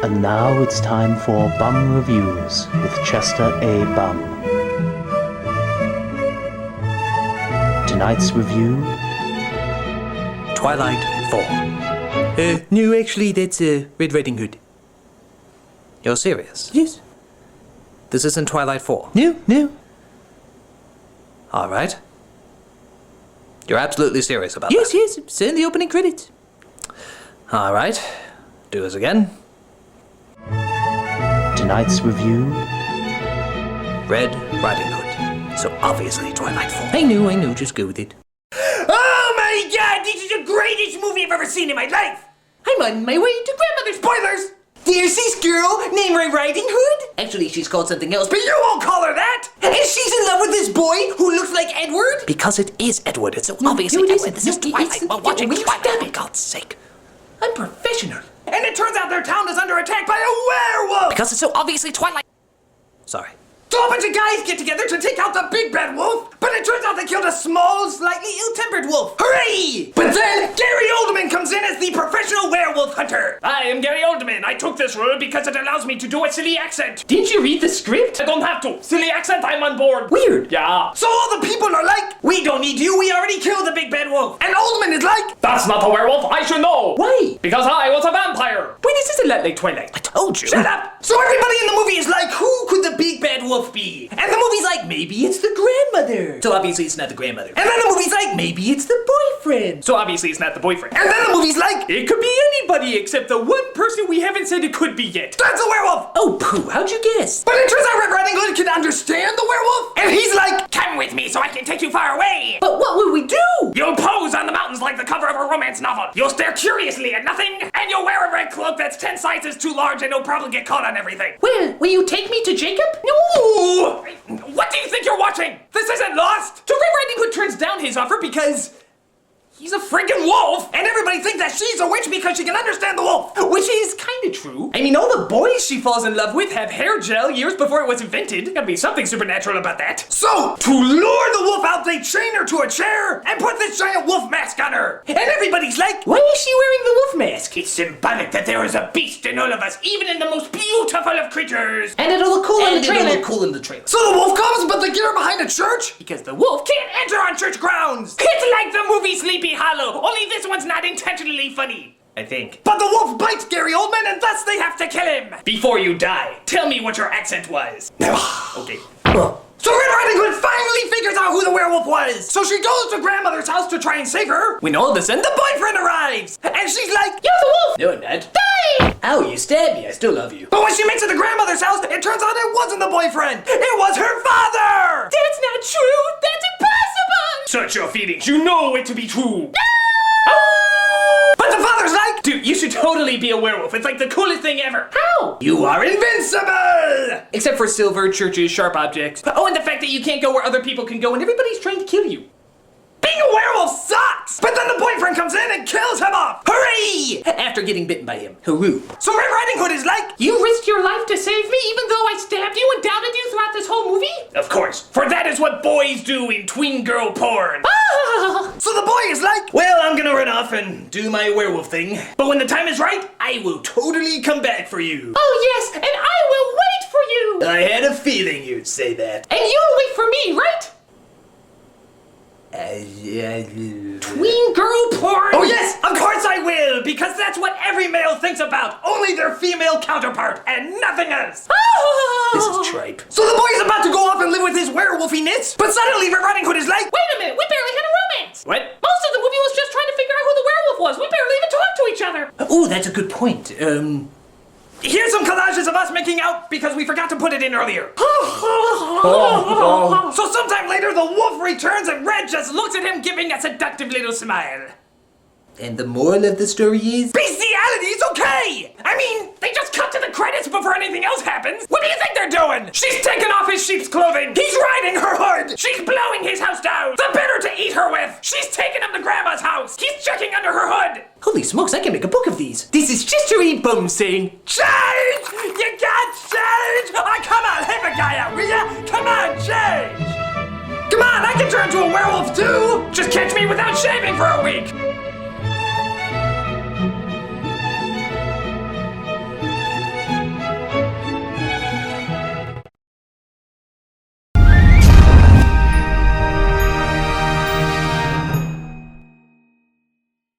And now it's time for Bum Reviews with Chester A. Bum. Tonight's review... Twilight 4. No, actually, that's Red Riding Hood. You're serious? Yes. This isn't Twilight 4? No. Alright. You're absolutely serious about Yes, that? yes, it's in the opening credits. Alright. Do this again. Tonight's review... Red Riding Hood. So obviously Twilight 4. I know, just go with it. Oh my god, this is the greatest movie I've ever seen in my life! I'm on my way to grandmother's. Spoilers! There's this girl named Red Riding Hood. Actually, she's called something else, But you won't call her that! And she's in love with this boy who looks like Edward? Because it is Edward. It's so obviously no, it Edward. isn't. This is No, it Twilight. isn't. We're watching Will you Twilight, stop for it? God's sake. I'm professional. And it turns out their town is under attack by a werewolf! Because it's so obviously Twilight. Sorry. So a bunch of guys get together to take out the big bad wolf, but it turns out they killed a small, slightly ill-tempered wolf. Hooray! But then Gary Oldman comes in as the professional werewolf hunter. I am Gary Oldman. I took this role because it allows me to do a silly accent. Didn't you read the script? I don't have to. Silly accent, I'm on board. Weird. Yeah. So all the people are like, we don't need you, we already killed the big bad wolf. And Oldman is like, That's not a werewolf, I should know! Why? Because I was a vampire! Wait, this is a lot like Twilight. I told you. shut up. So everybody in the movie is like, who could the big bad wolf be? And the movie's like, maybe it's the grandmother. So obviously it's not the grandmother. And then the movie's like, maybe it's the boyfriend. So obviously it's not the boyfriend. And then the movie's like, It could be anybody except the one person we haven't said it could be yet. that's a werewolf. Oh, pooh, how'd you guess? But it turns out Red Riding Hood can understand the werewolf. And he's like, come with me so I can take you far away. But what would we do? You'll pose on the mountains like the cover of a romance novel. You'll stare curiously at nothing, and you'll wear a red cloak that's 10 sizes too large and you'll probably get caught on everything. Well, will you take me to Jacob? Ooh! What do you think you're watching? This isn't Lost! So Red Riding Hood turns down his offer because he's a freaking wolf. And everybody thinks that she's a witch because she can understand the wolf. Which is kinda true. I mean, all the boys she falls in love with have hair gel years before it was invented. Gotta be something supernatural about that. So, to lure the wolf out, they chain her to a chair and put this giant wolf mask on her. And everybody's like, Why is she wearing the wolf mask? It's symbolic that there is a beast in all of us, even in the most beautiful of creatures. And it'll look cool in the trailer. cool in the trailer. so the wolf comes, but they get her behind a church? Because the wolf can't enter on church grounds. It's like the movie Sleepy Hollow, only this one's not intentionally funny. I think. But the wolf bites Gary Oldman and thus they have to kill him. Before you die, tell me what your accent was. Okay. So Red Riding Hood finally figures out who the werewolf was. So she goes to grandmother's house to try and save her. When all of a sudden The boyfriend arrives. And she's like, You're the wolf! No, I'm not. Die! Ow, you stabbed me. I still love you. but when she makes it to grandmother's house, it turns out it wasn't the boyfriend. It was her father. That's not true! That's impossible! Search your feelings. You know it to be true. But the father's like, Dude, you should totally be a werewolf. It's like the coolest thing ever. How? you are invincible. Except for silver, churches, sharp objects. Oh, and the fact that you can't go where other people can go and everybody's trying to kill you. Being a werewolf sucks. But then the boyfriend comes in and kills him off. Hooray! After getting bitten by him. Hooroo. So Red Riding Hood is like, You risked your life to save me even though I stabbed you and doubted you throughout this whole movie? Of course, for that is what boys do in tween girl porn. Ah! so the boy is like, Well, I'm gonna run off and do my werewolf thing. But when the time is right, I will totally come back for you. Oh yes, and I will wait for you! I had a feeling you'd say that. And you'll wait for me, right? Tween girl porn? oh yes, of course I will, because that's what every male thinks about. Only their female counterpart and nothing else. This is tripe. So the boy is about to go off and live with his werewolfiness, but suddenly Red Riding Hood is like, Wait a minute, we barely had a romance! What? Most of the movie was just trying to figure out who the werewolf was. We barely even talked to each other. Oh, that's a good point. here's some collages of us making out because we forgot to put it in earlier. So sometime later, the wolf returns and Red just looks at him, giving a seductive little smile. And the moral of the story is... Bestiality's okay! I mean, they just cut to the credits before anything else happens. What do you think they're doing? She's taking off his sheep's clothing. He's riding her hood. She's blowing his house down. The bitter to eat her with. She's taking him to Grandma's house. He's checking under her hood. Holy smokes, I can make a book of these. This is Chester E. Bum saying, Change! You got change! Oh, come on, help a guy out, will ya? Come on, change! Come on, I can turn into a werewolf too! Just catch me without shaving for a week!